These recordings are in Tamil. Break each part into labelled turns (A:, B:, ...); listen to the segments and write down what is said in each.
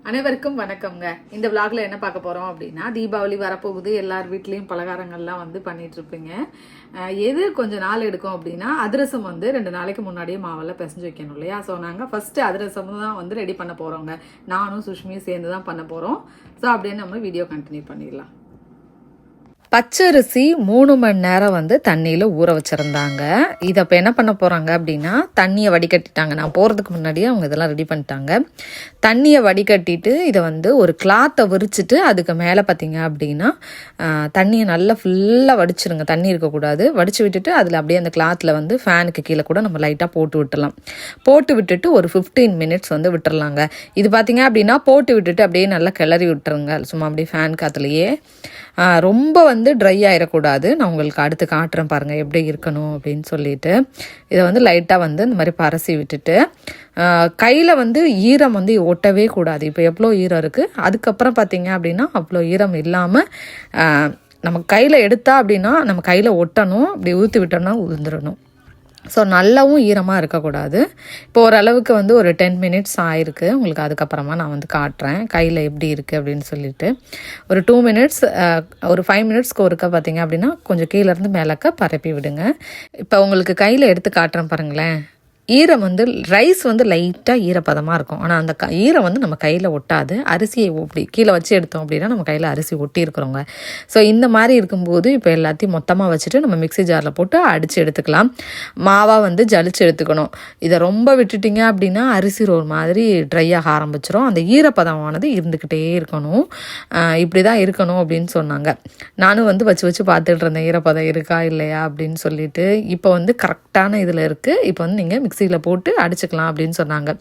A: அனைவருக்கும் வணக்கம்ங்க. இந்த vlogல என்ன பார்க்க போறோம் அப்படின்னா, தீபாவளி வரப்போகுது. எல்லார் வீட்லயும் பலகாரங்கள்லாம் வந்து பண்ணிட்டு இருப்பீங்க. எது கொஞ்சம் நாள் எடுக்கும் அப்படின்னா, அதிரசம் வந்து 2 நாளைக்கு முன்னாடியே மாவெல்லாம் பிசைஞ்சு வைக்கணும் இல்லையா? ஸோ நாங்கள் ஃபர்ஸ்ட் அதிரசம் தான் வந்து ரெடி பண்ண போறோங்க. நானும் சுஷ்மியும் சேர்ந்து தான் பண்ண போறோம். ஸோ அப்படியே நம்ம வீடியோ கண்டினியூ பண்ணிடலாம்.
B: பச்சரிசி 3 மணி நேரம் வந்து தண்ணியில் ஊற வச்சுருந்தாங்க. இதை இப்போ என்ன பண்ண போகிறாங்க அப்படின்னா, தண்ணியை வடிகட்டிட்டாங்க. நான் போகிறதுக்கு முன்னாடியே அவங்க இதெல்லாம் ரெடி பண்ணிட்டாங்க. தண்ணியை வடிகட்டிட்டு இதை வந்து ஒரு கிளாத்தை விரிச்சிட்டு அதுக்கு மேலே பார்த்தீங்க அப்படின்னா தண்ணியை நல்லா ஃபுல்லாக வடிச்சிருங்க. தண்ணி இருக்கக்கூடாது. வடித்து விட்டுட்டு அதில் அப்படியே அந்த கிளாத்தில் வந்து ஃபேனுக்கு கீழே கூட நம்ம லைட்டாக போட்டு விட்டுலாம். போட்டு விட்டுட்டு ஒரு 15 மினிட்ஸ் வந்து விட்டுறலாங்க. இது பார்த்தீங்க அப்படின்னா போட்டு விட்டுட்டு அப்படியே நல்லா கிளறி விட்டுருங்க. சும்மா அப்படியே ஃபேன் காற்றுலையே. ரொம்ப வந்து ட்ரை ஆகிடக்கூடாது. நான் உங்களுக்கு அடுத்து காட்டுறேன் பாருங்கள் எப்படி இருக்கணும் அப்படின்னு சொல்லிட்டு. இதை வந்து லைட்டாக வந்து இந்த மாதிரி பரசி விட்டுட்டு கையில் வந்து ஈரம் வந்து ஒட்டவே கூடாது. இப்போ எவ்வளோ ஈரம் இருக்குது, அதுக்கப்புறம் பார்த்தீங்க அப்படின்னா அவ்வளோ ஈரம் இல்லாமல் நம்ம கையில் எடுத்தா அப்படின்னா நம்ம கையில் ஒட்டணும். அப்படி ஊற்றி விட்டோம்னா உதிர்ந்துடணும். ஸோ நல்லாவும் ஈரமாக இருக்கக்கூடாது. இப்போ ஓரளவுக்கு வந்து ஒரு 10 மினிட்ஸ் ஆயிருக்கு. உங்களுக்கு அதுக்கப்புறமா நான் வந்து காட்டுறேன் கையில் எப்படி இருக்குது அப்படின்னு சொல்லிட்டு. ஒரு 2 மினிட்ஸ் ஒரு 5 மினிட்ஸ்க்கு ஒருக்க பார்த்தீங்க அப்படின்னா கொஞ்சம் கீழேருந்து மேலக்க பரப்பி விடுங்க. இப்போ உங்களுக்கு கையில் எடுத்து காட்டுறேன் பாருங்களேன். ஈரம் வந்து ரைஸ் வந்து லைட்டாக ஈரப்பதமாக இருக்கும். ஆனால் அந்த ஈரம் வந்து நம்ம கையில் ஒட்டாது. அரிசியை இப்படி கீழே வச்சு எடுத்தோம் அப்படின்னா நம்ம கையில் அரிசி ஒட்டி இருக்கிறோங்க. ஸோ இந்த மாதிரி இருக்கும்போது இப்போ எல்லாத்தையும் மொத்தமாக வச்சுட்டு நம்ம மிக்ஸி ஜாரில் போட்டு அடித்து எடுத்துக்கலாம். மாவாக வந்து ஜலிச்சு எடுத்துக்கணும். இதை ரொம்ப விட்டுட்டிங்க அப்படின்னா அரிசி ஒரு மாதிரி ட்ரை ஆக ஆரம்பிச்சிடும். அந்த ஈரப்பதமானது இருந்துக்கிட்டே இருக்கணும். இப்படி தான் இருக்கணும் அப்படின்னு சொன்னாங்க. நானும் வந்து வச்சு பார்த்துட்டு இருந்தேன் ஈரப்பதம் இருக்கா இல்லையா அப்படின்னு சொல்லிட்டு. இப்போ வந்து கரெக்டான இதில் இருக்குது. இப்போ வந்து நீங்கள் மிக்சியில் போட்டு அடிச்சுக்கலாம் அப்படின்னு சொன்னாங்க.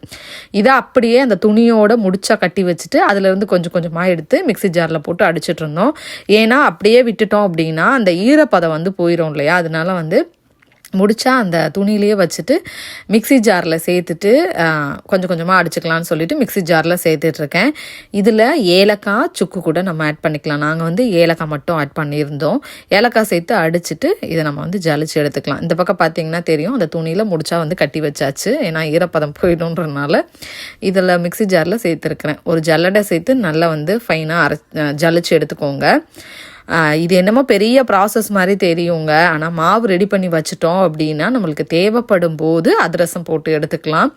B: இதை அப்படியே அந்த துணியோட முடிச்சா கட்டி வச்சுட்டு அதிலிருந்து கொஞ்சம் கொஞ்சமாக எடுத்து மிக்ஸி ஜாரில் போட்டு அடிச்சிட்டு இருந்தோம். ஏன்னா அப்படியே விட்டுட்டோம் அப்படின்னா அந்த ஈரப்பதம் வந்து போயிடும் இல்லையா? அதனால வந்து முடிச்சா அந்த துணியிலேயே வச்சுட்டு மிக்ஸி ஜாரில் சேர்த்துட்டு கொஞ்சம் கொஞ்சமாக அடிச்சுக்கலான்னு சொல்லிட்டு மிக்ஸி ஜாரில் சேர்த்துட்ருக்கேன். இதில் ஏலக்காய் சுக்கு கூட நம்ம ஆட் பண்ணிக்கலாம். நாங்கள் வந்து ஏலக்காய் மட்டும் ஆட் பண்ணியிருந்தோம். ஏலக்காய் சேர்த்து அடிச்சுட்டு இதை நம்ம வந்து ஜலிச்சு எடுத்துக்கலாம். இந்த பக்கம் பார்த்தீங்கன்னா தெரியும், அந்த துணியில் முடிச்சா வந்து கட்டி வச்சாச்சு. ஏன்னா ஈரப்பதம் போயிடும்ன்றனால இதில் மிக்ஸி ஜாரில் சேர்த்துருக்குறேன். ஒரு ஜல்லடை சேர்த்து நல்லா வந்து ஃபைனாக ஜலிச்சு எடுத்துக்கோங்க. இது என்னமோ பெரிய ப்ராசஸ் மாதிரி தெரியுங்க. ஆனால் மாவு ரெடி பண்ணி வச்சுட்டோம் அப்படின்னா நம்மளுக்கு தேவைப்படும் போது அதிரசம் போட்டு எடுத்துக்கலாம்.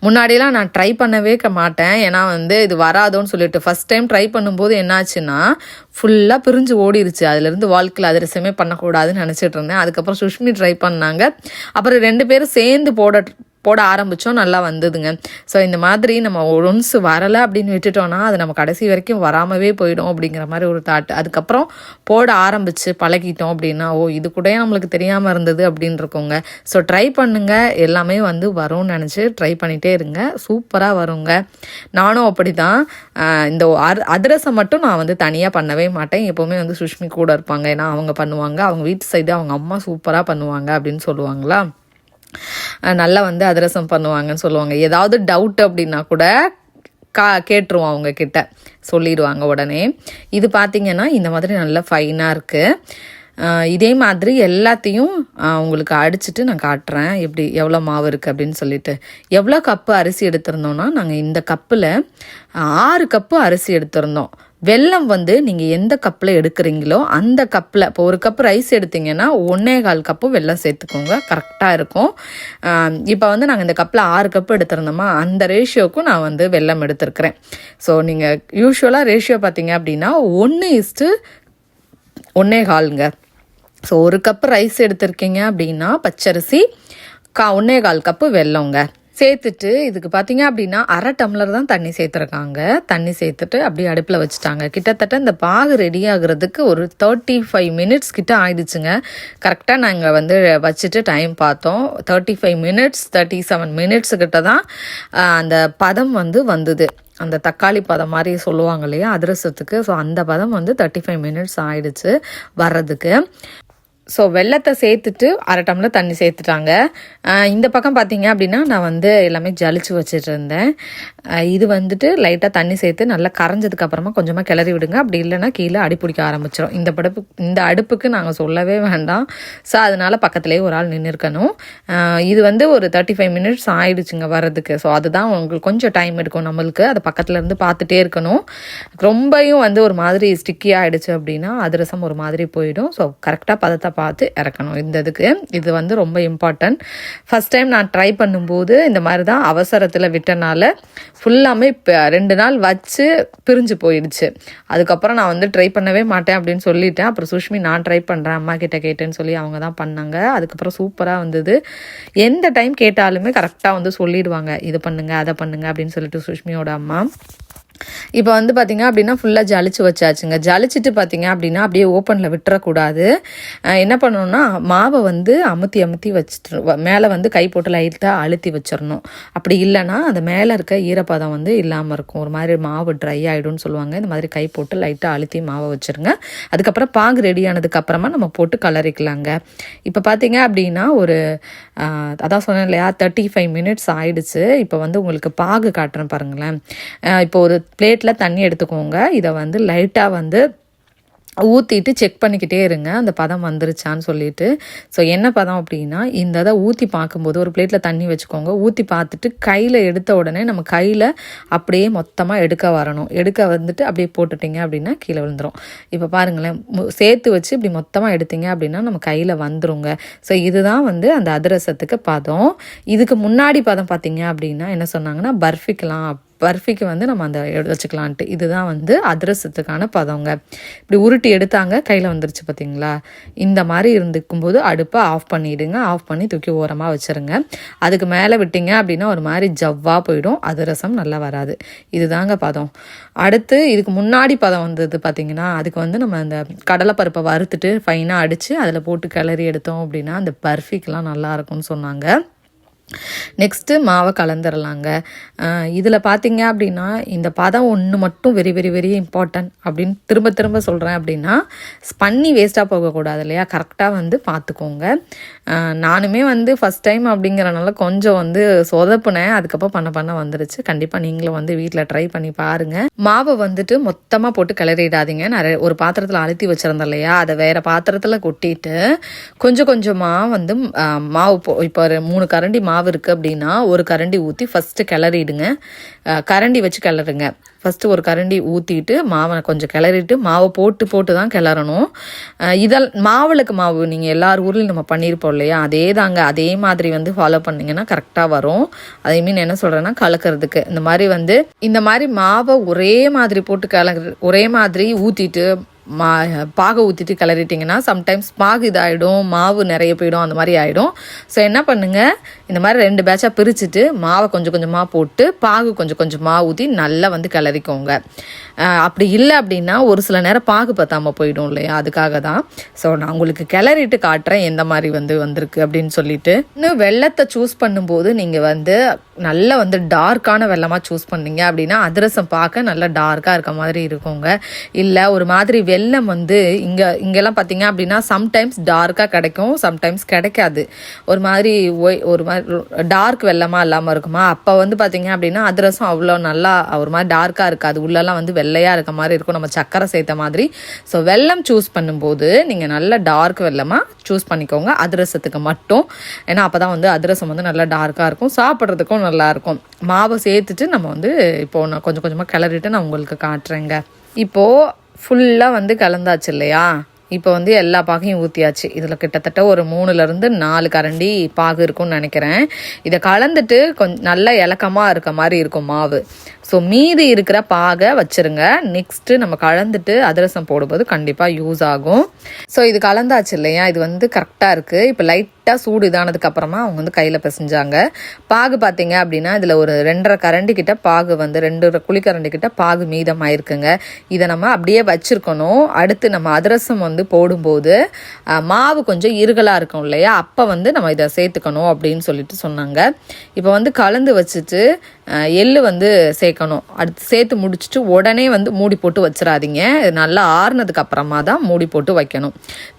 B: முன்னாடியெல்லாம் நான் ட்ரை பண்ணவே மாட்டேன். ஏன்னா வந்து இது வராதோன்னு சொல்லிட்டு ஃபஸ்ட் டைம் ட்ரை பண்ணும்போது என்னாச்சுன்னா ஃபுல்லாக பிரிஞ்சு ஓடிருச்சு. அதுலேருந்து வாழ்க்கையில் அதிரசமே பண்ணக்கூடாதுன்னு நினச்சிட்டு இருந்தேன். அதுக்கப்புறம் சுஷ்மி ட்ரை பண்ணாங்க. அப்புறம் 2 பேரும் சேர்ந்து போட ஆரம்பித்தோம். நல்லா வந்ததுங்க. ஸோ இந்த மாதிரி நம்ம ஒன்ஸ் வரலை அப்படின்னு விட்டுட்டோன்னா அது நம்ம கடைசி வரைக்கும் வராமவே போயிடும் அப்படிங்கிற மாதிரி ஒரு தாட். அதுக்கப்புறம் போட ஆரம்பித்து பழகிட்டோம் அப்படின்னா இது கூட நம்மளுக்கு தெரியாமல் இருந்தது அப்படின்னு இருக்கோங்க. ஸோ ட்ரை பண்ணுங்க, எல்லாமே வந்து வரும்னு நினச்சி ட்ரை பண்ணிகிட்டே இருங்க. சூப்பராக வருங்க. நானும் அப்படி தான். இந்த அதிரசம் மட்டும் நான் வந்து தனியாக பண்ணவே மாட்டேன். எப்போவுமே வந்து சுஷ்மி கூட இருப்பாங்க. ஏன்னா அவங்க பண்ணுவாங்க. அவங்க வீட்டு சைடு அவங்க அம்மா சூப்பராக பண்ணுவாங்க அப்படின்னு சொல்லுவாங்களா. நல்லா வந்து அதிரசம் பண்ணுவாங்கன்னு சொல்லுவாங்க. ஏதாவது டவுட் அப்படின்னா கூட கேட்டுருவோம், அவங்க கிட்ட சொல்லிடுவாங்க உடனே. இது பார்த்திங்கன்னா இந்த மாதிரி நல்லா ஃபைனாக இருக்குது. இதே மாதிரி எல்லாத்தையும் உங்களுக்கு அடிச்சுட்டு நான் காட்டுறேன் எப்படி எவ்வளோ மாவு இருக்குது அப்படின்னு சொல்லிட்டு. எவ்வளோ கப்பு அரிசி எடுத்திருந்தோன்னா நாங்கள் இந்த கப்பில் 6 கப்பு அரிசி எடுத்திருந்தோம். வெல்லம் வந்து நீங்கள் எந்த கப்பில் எடுக்கிறீங்களோ அந்த கப்பில், இப்போ ஒரு கப்பு ரைஸ் எடுத்திங்கன்னா 1.25 கப்பு வெல்லம் சேர்த்துக்கோங்க. கரெக்டாக இருக்கும். இப்போ வந்து நாங்கள் இந்த கப்பில் 6 கப்பு எடுத்திருந்தோமா, அந்த ரேஷியோவுக்கும் நான் வந்து வெல்லம் எடுத்திருக்கிறேன். ஸோ நீங்கள் யூஸ்வலாக ரேஷியோ பார்த்தீங்க அப்படின்னா 1:1.25ங்க. ஸோ ஒரு கப்பு ரைஸ் எடுத்திருக்கீங்க அப்படின்னா பச்சரிசி 1.25 கப்பு வெல்லங்க சேர்த்துட்டு இதுக்கு பார்த்தீங்க அப்படின்னா 1/2 டம்ளர் தான் தண்ணி சேர்த்துருக்காங்க. தண்ணி சேர்த்துட்டு அப்படியே அடுப்பில் வச்சுட்டாங்க. கிட்டத்தட்ட இந்த பாகு ரெடி ஆகுறதுக்கு ஒரு 35 மினிட்ஸ் கிட்ட ஆயிடுச்சுங்க. கரெக்டாக நாங்கள் வந்து வச்சுட்டு டைம் பார்த்தோம். 35 மினிட்ஸ் 37 மினிட்ஸு கிட்ட தான் அந்த பதம் வந்து வந்தது. அந்த தக்காளி பதம் மாதிரி சொல்லுவாங்க இல்லையா அதிரசத்துக்கு. ஸோ அந்த பதம் வந்து 35 மினிட்ஸ் ஆயிடுச்சு வர்றதுக்கு. ஸோ வெல்லத்தை சேர்த்துட்டு 1/2 டம்ளர் தண்ணி சேர்த்துட்டாங்க. இந்த பக்கம் பார்த்தீங்க அப்படின்னா நான் வந்து எல்லாமே ஜலிச்சு வச்சுட்டு இருந்தேன். இது வந்துட்டு லைட்டாக தண்ணி சேர்த்து நல்லா கரைஞ்சதுக்கு அப்புறமா கொஞ்சமாக கிளறி விடுங்க. அப்படி இல்லைன்னா கீழே அடி பிடிக்க ஆரம்பிச்சிடும். இந்த அடுப்புக்கு நாங்கள் சொல்லவே வேண்டாம். ஸோ அதனால பக்கத்துலேயே ஒரு ஆள் நின்று இருக்கணும். இது வந்து ஒரு 35 மினிட்ஸ் ஆயிடுச்சுங்க வர்றதுக்கு. ஸோ அதுதான் உங்களுக்கு கொஞ்சம் டைம் எடுக்கும் நம்மளுக்கு. அதை பக்கத்தில் இருந்து பார்த்துட்டே இருக்கணும். ரொம்பவும் வந்து ஒரு மாதிரி ஸ்டிக்கி ஆகிடுச்சு அப்படின்னா அதிரசம் ஒரு மாதிரி போயிடும். ஸோ கரெக்டாக பதத்தை பார்த்து இறக்கணும். இது வந்து ரொம்ப இம்பார்ட்டன்ட். ஃபஸ்ட் டைம் நான் ட்ரை பண்ணும்போது இந்த மாதிரி தான் அவசரத்தில் விட்டனால ஃபுல்லாமே 2 நாள் வச்சு பிரிஞ்சு போயிடுச்சு. அதுக்கப்புறம் நான் வந்து ட்ரை பண்ணவே மாட்டேன் அப்படின்னு சொல்லிட்டேன். அப்புறம் சுஷ்மி நான் ட்ரை பண்ணுறேன் அம்மா கிட்ட கேட்டேன்னு சொல்லி அவங்க தான் பண்ணாங்க. அதுக்கப்புறம் சூப்பராக வந்தது. எந்த டைம் கேட்டாலுமே கரெக்டாக வந்து சொல்லிடுவாங்க, இது பண்ணுங்க அதை பண்ணுங்க அப்படின்னு சொல்லிட்டு சுஷ்மியோட அம்மா. இப்போ வந்து பார்த்திங்க அப்படின்னா ஃபுல்லாக ஜலிச்சு வச்சாச்சுங்க. ஜலிச்சுட்டு பார்த்திங்க அப்படின்னா அப்படியே ஓப்பனில் விட்டுறக்கூடாது. என்ன பண்ணணும்னா மாவை வந்து அமுத்தி வச்சுட்டு மேலே வந்து கை போட்டு லைட்டாக அழுத்தி வச்சிடணும். அப்படி இல்லைன்னா அந்த மேலே இருக்க ஈரப்பதம் வந்து இல்லாமல் இருக்கும். ஒரு மாதிரி மாவு ட்ரை ஆகிடும்னு சொல்லுவாங்க. இந்த மாதிரி கை போட்டு லைட்டாக அழுத்தி மாவை வச்சுருங்க. அதுக்கப்புறம் பாகு ரெடி ஆனதுக்கப்புறமா நம்ம போட்டு கலரிக்கலாங்க. இப்போ பார்த்திங்க அப்படின்னா ஒரு அதான் சொன்னேன் இல்லையா 35 மினிட்ஸ் ஆயிடுச்சு. இப்போ வந்து உங்களுக்கு பாகு காட்டுறேன் பாருங்களேன். இப்போ ஒரு பிளேட்டில் தண்ணி எடுத்துக்கோங்க. இதை வந்து லைட்டாக வந்து ஊற்றிட்டு செக் பண்ணிக்கிட்டே இருங்க அந்த பதம் வந்துருச்சான்னு சொல்லிட்டு. ஸோ என்ன பதம் அப்படின்னா இந்த இதை ஊற்றி பார்க்கும்போது ஒரு பிளேட்டில் தண்ணி வச்சுக்கோங்க. ஊற்றி பார்த்துட்டு கையில் எடுத்த உடனே நம்ம கையில் அப்படியே மொத்தமாக எடுக்க வரணும். எடுக்க வந்துட்டு அப்படியே போட்டுட்டிங்க அப்படின்னா கீழே விழுந்துடும். இப்போ பாருங்களேன், சேர்த்து வச்சு இப்படி மொத்தமாக எடுத்தீங்க அப்படின்னா நம்ம கையில் வந்துருங்க. ஸோ இதுதான் வந்து அந்த அதிரசத்துக்கு பதம். இதுக்கு முன்னாடி பதம் பார்த்தீங்க அப்படின்னா என்ன சொன்னாங்கன்னா பர்ஃபிக்கு வந்து நம்ம அந்த வச்சுக்கலான்ட்டு. இதுதான் வந்து அதிரசத்துக்கான பதங்க. இப்படி உருட்டி எடுத்தாங்க, கையில் வந்துருச்சு பார்த்தீங்களா. இந்த மாதிரி இருந்துக்கும்போது அடுப்பை ஆஃப் பண்ணிவிடுங்க. ஆஃப் பண்ணி தூக்கி ஓரமாக வச்சுருங்க. அதுக்கு மேலே விட்டிங்க அப்படின்னா ஒரு மாதிரி ஜவ்வாக போயிடும், அதிரசம் நல்லா வராது. இதுதாங்க பதம். அடுத்து இதுக்கு முன்னாடி பதம் வந்தது பார்த்திங்கன்னா அதுக்கு வந்து நம்ம அந்த கடலைப்பருப்பை வறுத்துட்டு ஃபைனாக அடித்து அதில் போட்டு கிளறி எடுத்தோம் அப்படின்னா அந்த பர்ஃபிக்கெலாம் நல்லா இருக்கும்னு சொன்னாங்க. நெக்ஸ்ட்டு மாவை கலந்துடலாங்க. இதில் பார்த்தீங்க அப்படின்னா இந்த பதம் ஒன்று மட்டும் வெரி வெரி வெரி இம்பார்ட்டன்ட் அப்படின்னு திரும்ப சொல்கிறேன் அப்படின்னா பண்ணி வேஸ்ட்டாக போகக்கூடாது இல்லையா. கரெக்டாக வந்து பார்த்துக்கோங்க. நானுமே வந்து ஃபஸ்ட் டைம் அப்படிங்கிறனால கொஞ்சம் வந்து சொதப்புனேன். அதுக்கப்புறம் பண்ண வந்துருச்சு. கண்டிப்பாக நீங்களும் வந்து வீட்டில் ட்ரை பண்ணி பாருங்கள். மாவை வந்துட்டு மொத்தமாக போட்டு கிளறிடாதீங்க. நான் ஒரு பாத்திரத்தில் அழுத்தி வச்சுருந்தேன் இல்லையா, அதை வேறு பாத்திரத்தில் கொட்டிட்டு கொஞ்சமாக வந்து மாவு இப்போ 3 கரண்டி மாவு இருக்குது அப்படின்னா ஒரு கரண்டி ஊற்றி ஃபஸ்ட்டு கிளறிடுங்க. கரண்டி வச்சு கிளறுங்க. ஃபஸ்ட்டு ஒரு கரண்டி ஊற்றிட்டு மாவை கொஞ்சம் கிளறிட்டு மாவை போட்டு தான் கிளறணும். மாவுளுக்கு மாவு நீங்கள் எல்லார் ஊர்லேயும் நம்ம பண்ணியிருப்போம் இல்லையா, அதே மாதிரி வந்து ஃபாலோ பண்ணிங்கன்னா கரெக்டாக வரும். அதே மீன் என்ன சொல்கிறேன்னா கலக்கிறதுக்கு இந்த மாதிரி மாவை ஒரே மாதிரி போட்டு ஒரே மாதிரி ஊற்றிட்டு பாகை ஊற்றிட்டு கிளறிட்டிங்கன்னா சம்டைம்ஸ் பாகு இதாகிடும், மாவு நிறைய போயிடும், அந்த மாதிரி ஆகிடும். ஸோ என்ன பண்ணுங்கள், இந்த மாதிரி 2 பேட்சாக பிரிச்சுட்டு மாவை கொஞ்சம் கொஞ்சமாக போட்டு பாகு கொஞ்சம் கொஞ்சமாக ஊற்றி நல்லா வந்து கிளறிக்கோங்க. அப்படி இல்லை அப்படின்னா ஒரு சில நேரம் பாகு பத்தாமல் போயிடும் இல்லையா, அதுக்காக தான். ஸோ நான் உங்களுக்கு கிளறிட்டு காட்டுறேன் எந்த மாதிரி வந்திருக்கு அப்படின்னு சொல்லிட்டு. இன்னும் வெள்ளத்தை சூஸ் பண்ணும்போது நீங்கள் வந்து நல்லா வந்து டார்க்கான வெள்ளமாக சூஸ் பண்ணீங்க அப்படின்னா அதிரசம் பார்க்க நல்லா டார்க்காக இருக்க மாதிரி இருக்குங்க. இல்லை ஒரு மாதிரி வெல்லம் வந்து இங்கெல்லாம் பார்த்தீங்க அப்படின்னா சம்டைம்ஸ் டார்க்காக கிடைக்கும், சம்டைம்ஸ் கிடைக்காது. ஒரு மாதிரி டார்க் வெல்லமாக இல்லாமல் இருக்குமா, அப்போ வந்து பார்த்தீங்க அப்படின்னா அதிரசம் அவ்வளோ நல்லா ஒரு மாதிரி டார்க்காக இருக்காது. உள்ளெல்லாம் வந்து வெள்ளையாக இருக்க மாதிரி இருக்கும், நம்ம சக்கரை சேர்த்த மாதிரி. ஸோ வெல்லம் சூஸ் பண்ணும்போது நீங்கள் நல்ல டார்க் வெல்லமாக சூஸ் பண்ணிக்கோங்க அதிரசத்துக்கு மட்டும். ஏன்னா அப்போ தான் வந்து அதிரசம் வந்து நல்லா டார்க்காக இருக்கும், சாப்பிட்றதுக்கும் நல்லாயிருக்கும். மாவை சேர்த்துட்டு நம்ம வந்து இப்போது நான் கொஞ்சம் கொஞ்சமாக கிளறிட்டு நான் உங்களுக்கு காட்டுறேங்க. இப்போது ஃபுல்லாக வந்து கலந்தாச்சு இல்லையா, இப்போ வந்து எல்லா பாகையும் ஊற்றியாச்சு. இதில் கிட்டத்தட்ட ஒரு 3-4 கரண்டி பாகு இருக்கும்னு நினைக்கிறேன். இதை கலந்துட்டு கொஞ்சம் நல்லா இலக்கமாக இருக்க மாதிரி இருக்கும் மாவு. ஸோ மீதி இருக்கிற பாகை வச்சுருங்க. நெக்ஸ்ட்டு நம்ம கலந்துட்டு அதிரசம் போடும்போது கண்டிப்பாக யூஸ் ஆகும். ஸோ இது கலந்தாச்சு இல்லையா, இது வந்து கரெக்டாக இருக்குது. இப்போ லைட்டாக சூடு இதானதுக்கப்புறமா அவங்க வந்து கையில் பிசைஞ்சாங்க. பாகு பார்த்தீங்க அப்படின்னா இதில் ஒரு 2.5 கரண்டி கிட்ட பாகு வந்து 2 குழிக்கரண்டி கிட்ட பாகு மீதம் ஆயிருக்குங்க. இதை நம்ம அப்படியே வச்சுருக்கணும். அடுத்து நம்ம அதிரசம் வந்து போடும்போது மாவு கொஞ்சம் இருகலாக இருக்கும் இல்லையா, அப்போ வந்து நம்ம இதை சேர்த்துக்கணும் அப்படின்னு சொல்லிட்டு சொன்னாங்க. இப்போ வந்து கலந்து வச்சுட்டு எள்ளு வந்து சேர்க்க வைக்கணும். அடுத்து சேர்த்து முடிச்சுட்டு உடனே வந்து மூடி போட்டு வச்சிடாதீங்க. நல்லா ஆறுனதுக்கு அப்புறமா தான் மூடி போட்டு வைக்கணும்.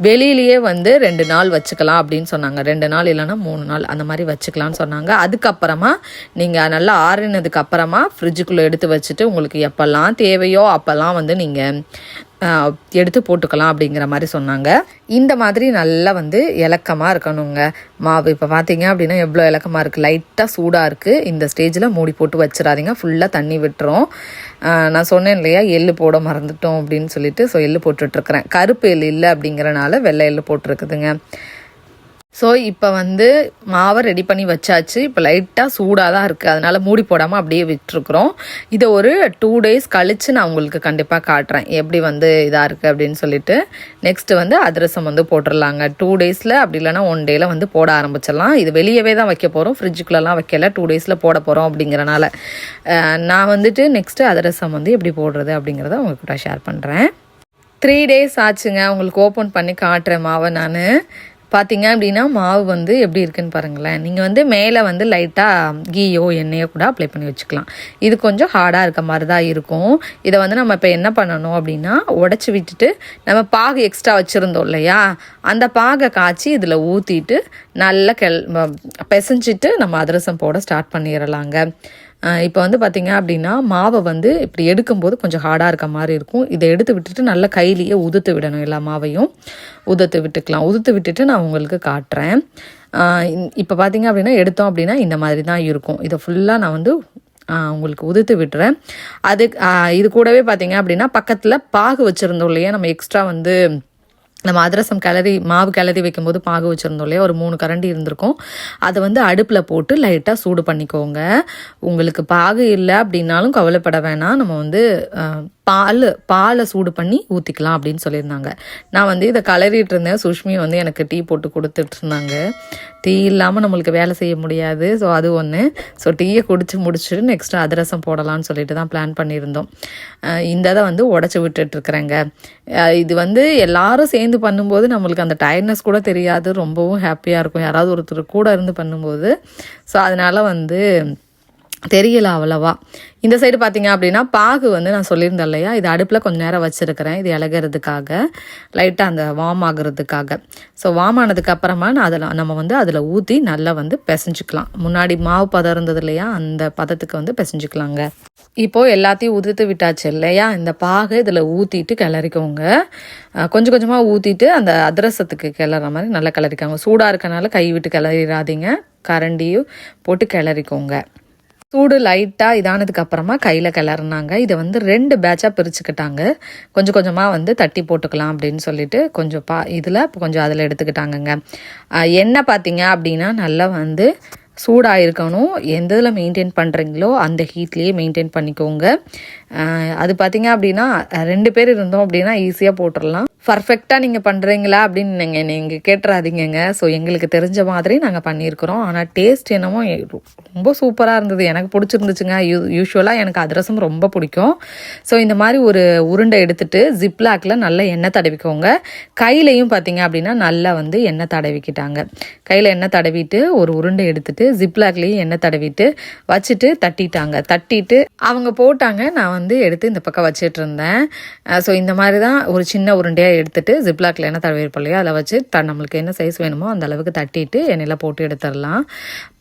B: வெளியிலேயே வந்து 2 நாள் வச்சுக்கலாம் அப்படின்னு சொன்னாங்க. 2 நாள் இல்லைன்னா 3 நாள் அந்த மாதிரி வச்சுக்கலாம்னு சொன்னாங்க. அதுக்கப்புறமா நீங்கள் நல்லா ஆறினதுக்கு அப்புறமா ஃப்ரிட்ஜுக்குள்ளே எடுத்து வச்சுட்டு உங்களுக்கு எப்போல்லாம் தேவையோ அப்போல்லாம் வந்து நீங்கள் எடுத்து போட்டுக்கலாம் அப்படிங்கிற மாதிரி சொன்னாங்க. இந்த மாதிரி நல்லா வந்து இலக்கமாக இருக்கணுங்க மாவு. இப்போ பார்த்தீங்க அப்படின்னா எவ்வளோ இலக்கமாக இருக்குது, லைட்டாக சூடாக இருக்குது. இந்த ஸ்டேஜில் மூடி போட்டு வச்சிடாதீங்க, ஃபுல்லாக தண்ணி விட்டுரும். நான் சொன்னேன் இல்லையா எள்ளு போட மறந்துட்டோம் அப்படின்னு சொல்லிட்டு, ஸோ எள்ளு போட்டுட்ருக்குறேன். கருப்பு எள்ளு இல்லை அப்படிங்கிறனால வெள்ளை எள்ளு போட்டிருக்குதுங்க. ஸோ இப்போ வந்து மாவை ரெடி பண்ணி வச்சாச்சு. இப்போ லைட்டாக சூடாக தான் இருக்குது, அதனால் மூடி போடாமல் அப்படியே விட்டுருக்குறோம். இதை ஒரு 2 days கழித்து நான் உங்களுக்கு கண்டிப்பாக காட்டுறேன் எப்படி வந்து இதாக இருக்குது அப்படின்னு சொல்லிட்டு. நெக்ஸ்ட்டு வந்து அதிரசம் வந்து போட்டுடலாங்க. 2 daysல அப்படி இல்லைனா 1 dayல வந்து போட ஆரம்பிச்சிடலாம். இது வெளியவே தான் வைக்க போகிறோம், ஃப்ரிட்ஜுக்குள்ளெல்லாம் வைக்கல. 2 daysல போட போகிறோம் அப்படிங்கிறனால நான் வந்துட்டு நெக்ஸ்ட்டு அதிரசம் வந்து எப்படி போடுறது அப்படிங்கிறத உங்கள்கிட்ட ஷேர் பண்ணுறேன். 3 days ஆச்சுங்க. உங்களுக்கு ஓப்பன் பண்ணி காட்டுறேன் மாவை நான். பார்த்தீங்க அப்படின்னா மாவு வந்து எப்படி இருக்குன்னு பாருங்களேன். நீங்கள் வந்து மேலே வந்து லைட்டாக கீயோ எண்ணெயோ கூட அப்ளை பண்ணி வச்சுக்கலாம். இது கொஞ்சம் ஹார்டாக இருக்க மாதிரி தான் இருக்கும். இதை வந்து நம்ம இப்போ என்ன பண்ணணும் அப்படின்னா உடச்சி விட்டுட்டு நம்ம பாகு எக்ஸ்ட்ரா வச்சுருந்தோம் இல்லையா, அந்த பாகை காய்ச்சி இதில் ஊற்றிட்டு நல்லா பிசைஞ்சிட்டு நம்ம அதிரசம் போட ஸ்டார்ட் பண்ணிடலாங்க. இப்போ வந்து பார்த்திங்க அப்படின்னா மாவை வந்து இப்படி எடுக்கும்போது கொஞ்சம் ஹார்டாக இருக்க மாதிரி இருக்கும். இதை எடுத்து விட்டுட்டு நல்லா கையிலேயே உதுத்து விடணும். எல்லா மாவையும் உதுத்து விட்டுக்கலாம். உதுத்து விட்டுட்டு நான் உங்களுக்கு காட்டுறேன். இப்போ பார்த்திங்க அப்படின்னா எடுத்தோம் அப்படின்னா இந்த மாதிரி தான் இருக்கும். இதை ஃபுல்லாக நான் வந்து உங்களுக்கு உதுத்து விட்டுறேன். இது கூடவே பார்த்திங்க அப்படின்னா பக்கத்தில் பாகு வச்சுருந்தோம் இல்லையா, நம்ம எக்ஸ்ட்ரா வந்து நம்ம அதிரசம் மாவு கிளறி வைக்கும்போது பாகு வச்சுருந்தோம் இல்லையா, ஒரு 3 கரண்டி இருந்திருக்கும். அதை வந்து அடுப்பில் போட்டு லைட்டாக சூடு பண்ணிக்கோங்க. உங்களுக்கு பாகு இல்லை அப்படின்னாலும் கவலைப்பட வேணாம். நம்ம வந்து பாலை சூடு பண்ணி ஊற்றிக்கலாம் அப்படின்னு சொல்லியிருந்தாங்க. நான் வந்து இதை கலரிட்டு இருந்தேன். சுஷ்மி வந்து எனக்கு டீ போட்டு கொடுத்துட்டு இருந்தாங்க. டீ இல்லாமல் நம்மளுக்கு வேலை செய்ய முடியாது. ஸோ அது ஒன்று. ஸோ டீயை குடிச்சு முடிச்சுட்டு நெக்ஸ்ட்டு அதிரசம் போடலான்னு சொல்லிட்டு தான் பிளான் பண்ணியிருந்தோம். இந்த இதை வந்து உடச்சி விட்டுட்ருக்குறேங்க. இது வந்து எல்லாரும் சேர்ந்து பண்ணும்போது நம்மளுக்கு அந்த டயர்ட்னஸ் கூட தெரியாது, ரொம்பவும் ஹாப்பியாக இருக்கும் யாராவது ஒருத்தர் கூட இருந்து பண்ணும்போது. ஸோ அதனால் வந்து தெரியல அவ்வளவா. இந்த சைடு பார்த்தீங்க அப்படின்னா பாகு வந்து நான் சொல்லியிருந்தேன் இல்லையா, இது அடுப்பில் கொஞ்சம் நேரம் வச்சுருக்கிறேன். இது இலகிறதுக்காக, லைட்டாக அந்த வார்ம் ஆகுறதுக்காக. ஸோ வார்ம் ஆனதுக்கு அப்புறமா நம்ம வந்து அதில் ஊற்றி நல்லா வந்து பிசைஞ்சிக்கலாம். முன்னாடி மாவு பதம் இருந்தது இல்லையா, அந்த பதத்துக்கு வந்து பிசைஞ்சிக்கலாங்க. இப்போது எல்லாத்தையும் உதிர்த்து விட்டாச்சு இல்லையா, இந்த பாகு இதில் ஊற்றிட்டு கிளறிக்கோங்க. கொஞ்சம் கொஞ்சமாக ஊற்றிட்டு அந்த அதிரசத்துக்கு கிளற மாதிரி நல்லா கிளறிக்கோங்க. சூடாக இருக்கனால கை விட்டு கிளறிடாதீங்க, கரண்டியும் போட்டு கிளறிக்கோங்க. சூடு லைட்டாக இதானதுக்கு அப்புறமா கையில் கிளறினாங்க. இதை வந்து 2 பேட்சாக பிரிச்சுக்கிட்டாங்க. கொஞ்சம் கொஞ்சமாக வந்து தட்டி போட்டுக்கலாம் அப்படின்னு சொல்லிட்டு கொஞ்சம் இதில் கொஞ்சம் அதில் எடுத்துக்கிட்டாங்கங்க. எண்ணெய் பார்த்தீங்க அப்படின்னா நல்லா வந்து சூடாக இருக்கணும். எந்த இதில் மெயின்டைன் பண்ணுறீங்களோ அந்த ஹீட்லேயே மெயின்டைன் பண்ணிக்கோங்க. அது பார்த்தீங்க அப்படின்னா 2 பேர் இருந்தோம் அப்படின்னா ஈஸியாக போட்டுடலாம். பர்ஃபெக்டாக நீங்கள் பண்ணுறீங்களா அப்படின்னு நீங்கள் கேட்டுறாதீங்க. ஸோ எங்களுக்கு தெரிஞ்ச மாதிரி நாங்கள் பண்ணியிருக்கிறோம். ஆனால் டேஸ்ட் என்னமோ ரொம்ப சூப்பராக இருந்தது, எனக்கு பிடிச்சிருந்துச்சுங்க. யூஸ்வலாக எனக்கு அதிரசம் ரொம்ப பிடிக்கும். ஸோ இந்த மாதிரி ஒரு உருண்டை எடுத்துகிட்டு ஜிப்லாக்கில் நல்லா எண்ணெய் தடவிக்கோங்க. கையிலையும் பார்த்தீங்க அப்படின்னா நல்லா வந்து எண்ணெய் தடவிக்கிட்டாங்க. கையில் எண்ணெய் தடவிட்டு ஒரு உருண்டை எடுத்துகிட்டு ஜிப்லாக்லேயும் எண்ணெய் தடவிட்டு வச்சுட்டு தட்டிட்டு அவங்க போட்டாங்க. நான் வந்து எடுத்து இந்த பக்கம் வச்சுட்டு இருந்தேன். ஸோ இந்த மாதிரி தான் ஒரு சின்ன உருண்டையாக எடுத்துட்டு ஜிப்லாக்ல எண்ணெய் தடவிருப்போம் இல்லையா, அதில் வச்சு நம்மளுக்கு என்ன சைஸ் வேணுமோ அந்த அளவுக்கு தட்டிட்டு எண்ணெயில் போட்டு எடுத்துடலாம்.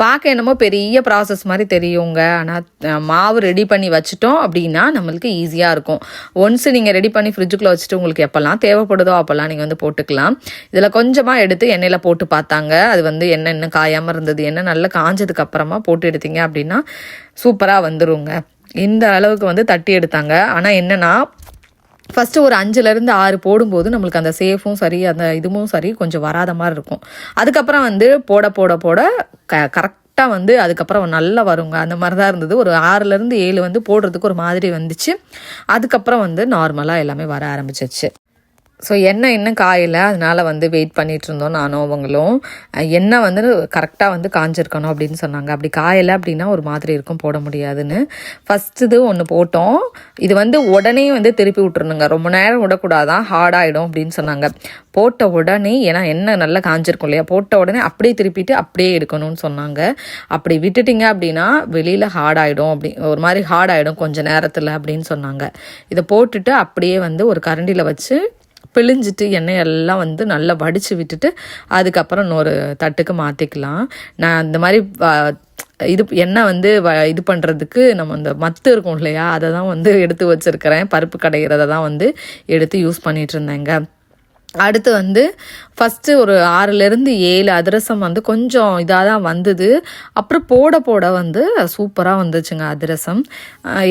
B: பார்க்க என்னமோ பெரிய ப்ராசஸ் மாதிரி தெரியுங்க. ஆனால் மாவு ரெடி பண்ணி வச்சுட்டோம் அப்படின்னா நம்மளுக்கு ஈஸியாக இருக்கும். ஒன்ஸ் நீங்கள் ரெடி பண்ணி ஃப்ரிட்ஜுக்குள்ளே வச்சுட்டு உங்களுக்கு எப்போல்லாம் தேவைப்படுதோ அப்போல்லாம் நீங்கள் வந்து போட்டுக்கலாம். இதில் கொஞ்சமாக எடுத்து எண்ணெயில் போட்டு பார்த்தாங்க. அது வந்து எண்ணெய் இன்னும் காயாமல் இருந்தது. எண்ணெய் நல்லா காஞ்சதுக்கு அப்புறமா போட்டு எடுத்தீங்க அப்படின்னா சூப்பராக வந்துருங்க. இந்த அளவுக்கு வந்து தட்டி எடுத்தாங்க. ஆனால் என்னன்னா ஃபஸ்ட்டு ஒரு 5லேருந்து 6 போடும்போது நம்மளுக்கு அந்த சேஃபும் சரி அந்த இதுவும் சரி கொஞ்சம் வராத மாதிரி இருக்கும். அதுக்கப்புறம் வந்து போட கரெக்டாக வந்து அதுக்கப்புறம் நல்லா வருங்க. அந்த மாதிரி தான் இருந்தது. ஒரு 6லேருந்து 7 வந்து போடுறதுக்கு ஒரு மாதிரி வந்துச்சு. அதுக்கப்புறம் வந்து நார்மலாக எல்லாமே வர ஆரம்பிச்சிச்சு. ஸோ எண்ணெய் இன்னும் காயலை, அதனால் வந்து வெயிட் பண்ணிகிட்டு இருந்தோம் நானும் அவங்களும். எண்ணெய் வந்து கரெக்டாக வந்து காஞ்சிருக்கணும் அப்படின்னு சொன்னாங்க. அப்படி காயலை அப்படின்னா ஒரு மாதிரி இருக்கும், போட முடியாதுன்னு. ஃபஸ்ட்டு இது ஒன்று போட்டோம். இது வந்து உடனே வந்து திருப்பி விட்டுருணுங்க, ரொம்ப நேரம் விடக்கூடாதான், ஹார்டாகிடும் அப்படின்னு சொன்னாங்க. போட்ட உடனே, ஏன்னா எண்ணெய் நல்லா காஞ்சிருக்கும் இல்லையா, போட்ட உடனே அப்படியே திருப்பிட்டு அப்படியே எடுக்கணும்னு சொன்னாங்க. அப்படி விட்டுட்டிங்க அப்படின்னா வெளியில் ஹார்டாகிடும், அப்படி ஒரு மாதிரி ஹார்டாகிடும் கொஞ்சம் நேரத்தில் அப்படின்னு சொன்னாங்க. இதை போட்டுட்டு அப்படியே வந்து ஒரு கரண்டியில் வச்சு பிழிஞ்சிட்டு எண்ணெய் எல்லாம் வந்து நல்லா வடித்து விட்டுட்டு அதுக்கப்புறம் இன்னொரு தட்டுக்கு மாற்றிக்கலாம். நான் இந்த மாதிரி இது எண்ணெய் வந்து இது பண்ணுறதுக்கு நம்ம இந்த மத்து இருக்கும் இல்லையா, அதை தான் வந்து எடுத்து வச்சுருக்கிறேன். பருப்பு கடைகிறத தான் வந்து எடுத்து யூஸ் பண்ணிகிட்டு இருந்தேங்க. அடுத்து வந்து ஃபஸ்ட்டு ஒரு 6-7 அதிரசம் வந்து கொஞ்சம் இதாக தான் வந்தது. அப்புறம் போட வந்து சூப்பராக வந்துச்சுங்க அதிரசம்.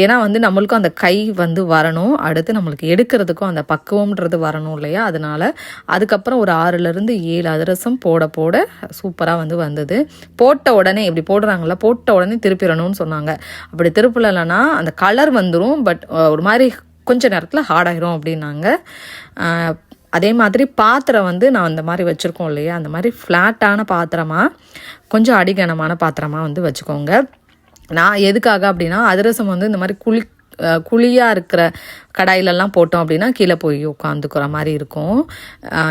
B: ஏன்னா வந்து நம்மளுக்கும் அந்த கை வந்து வரணும், அடுத்து நம்மளுக்கு எடுக்கிறதுக்கும் அந்த பக்குவம்ன்றது வரணும் இல்லையா, அதனால் அதுக்கப்புறம் ஒரு 6-7 அதிரசம் போட சூப்பராக வந்து வந்தது. போட்ட உடனே இப்படி போடுறாங்களா, போட்ட உடனே திருப்பிடணும்னு சொன்னாங்க. அப்படி திருப்பலைன்னா அந்த கலர் வந்துடும், பட் ஒரு மாதிரி கொஞ்சம் நேரத்தில் ஹார்டாயிரும் அப்படின்னாங்க. அதே மாதிரி பாத்திரம் வந்து நான் அந்த மாதிரி வச்சுருக்கோம் இல்லையா, அந்த மாதிரி ஃப்ளாட்டான பாத்திரமாக கொஞ்சம் அடிகனமான பாத்திரமாக வந்து வச்சுக்கோங்க. நான் எதுக்காக அப்படின்னா, அதிரசம் வந்து இந்த மாதிரி குழியாக இருக்கிற கடாயிலெல்லாம் போட்டோம் அப்படின்னா கீழே போய் உட்காந்துக்கிற மாதிரி இருக்கும்.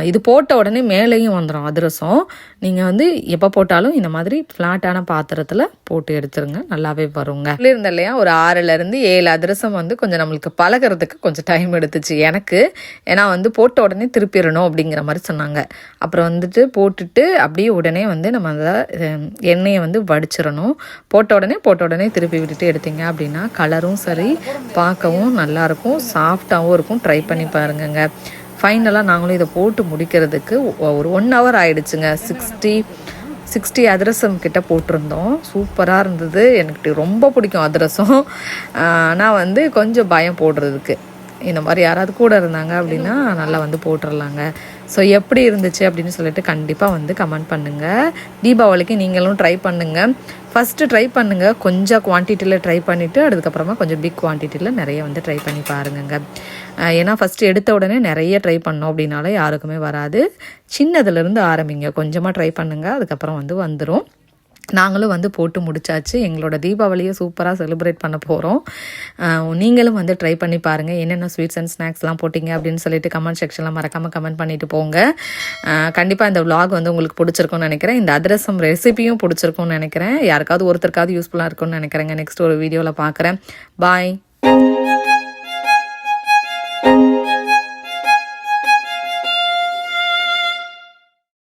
B: இது போட்ட உடனே மேலேயும் வந்துடும் அதிரசம். நீங்கள் வந்து எப்போ போட்டாலும் இந்த மாதிரி ஃப்ளாட்டான பாத்திரத்தில் போட்டு எடுத்துருங்க, நல்லாவே வருங்க. இருந்த இல்லையா, ஒரு 6-7 அதிரசம் வந்து கொஞ்சம் நம்மளுக்கு பழகிறதுக்கு கொஞ்சம் டைம் எடுத்துச்சு எனக்கு. ஏன்னா வந்து போட்ட உடனே திருப்பிடணும் அப்படிங்கிற மாதிரி சொன்னாங்க. அப்புறம் வந்துட்டு போட்டுட்டு அப்படியே உடனே வந்து நம்ம அந்த எண்ணெயை வந்து வடிச்சிடணும். போட்ட உடனே திருப்பி விட்டுட்டு எடுத்தீங்க அப்படின்னா கலரும் சரி, பார்க்கவும் நல்லாயிருக்கும், சாஃப்டாகவும் இருக்கும். ட்ரை பண்ணி பாருங்கங்க. ஃபைனலாக நாங்களும் இதை போட்டு முடிக்கிறதுக்கு ஒரு 1 hour ஆகிடுச்சுங்க. 60 அதிரசம் கிட்ட போட்டிருந்தோம். சூப்பராக இருந்தது. எனக்கு ரொம்ப பிடிக்கும் அதிரசம். ஆனால் வந்து கொஞ்சம் பயம் போடுறதுக்கு. இந்த மாதிரி யாராவது கூட இருந்தாங்க அப்படின்னா நல்லா வந்து போட்டுடலாங்க. ஸோ எப்படி இருந்துச்சு அப்படின்னு சொல்லிட்டு கண்டிப்பாக வந்து கமெண்ட் பண்ணுங்கள். தீபாவளிக்கு நீங்களும் ட்ரை பண்ணுங்கள். ஃபஸ்ட்டு ட்ரை பண்ணுங்கள், கொஞ்சம் குவான்டிட்டியில் ட்ரை பண்ணிவிட்டு அதுக்கப்புறமா கொஞ்சம் பிக் குவான்டிட்டியில் நிறைய வந்து ட்ரை பண்ணி பாருங்க. ஏன்னா ஃபஸ்ட்டு எடுத்த உடனே நிறைய ட்ரை பண்ணோம் அப்படின்னால யாருக்குமே வராது. சின்னதுலேருந்து ஆரம்பிங்க, கொஞ்சமாக ட்ரை பண்ணுங்கள், அதுக்கப்புறம் வந்து வந்துடும். நாங்களும் வந்து போட்டு முடிச்சாச்சு. எங்களோட தீபாவளியை சூப்பராக செலிப்ரேட் பண்ண போகிறோம். நீங்களும் வந்து ட்ரை பண்ணி பாருங்கள். என்னென்ன ஸ்வீட்ஸ் அண்ட் ஸ்நாக்ஸ்லாம் போட்டிங்க அப்படின்னு சொல்லிட்டு கமெண்ட் செக்ஷனில் மறக்காமல் கமெண்ட் பண்ணிவிட்டு போங்க. கண்டிப்பாக இந்த vlog வந்து உங்களுக்கு பிடிச்சிருக்கும்னு நினைக்கிறேன். இந்த அதிரசம் ரெசிபியும் பிடிச்சிருக்கும்னு நினைக்கிறேன். யாருக்காவது ஒருத்தருக்காவது யூஸ்ஃபுல்லாக இருக்கும்னு நினைக்கிறேங்க. நெக்ஸ்ட் ஒரு வீடியோவில் பார்க்குறேன். பாய்.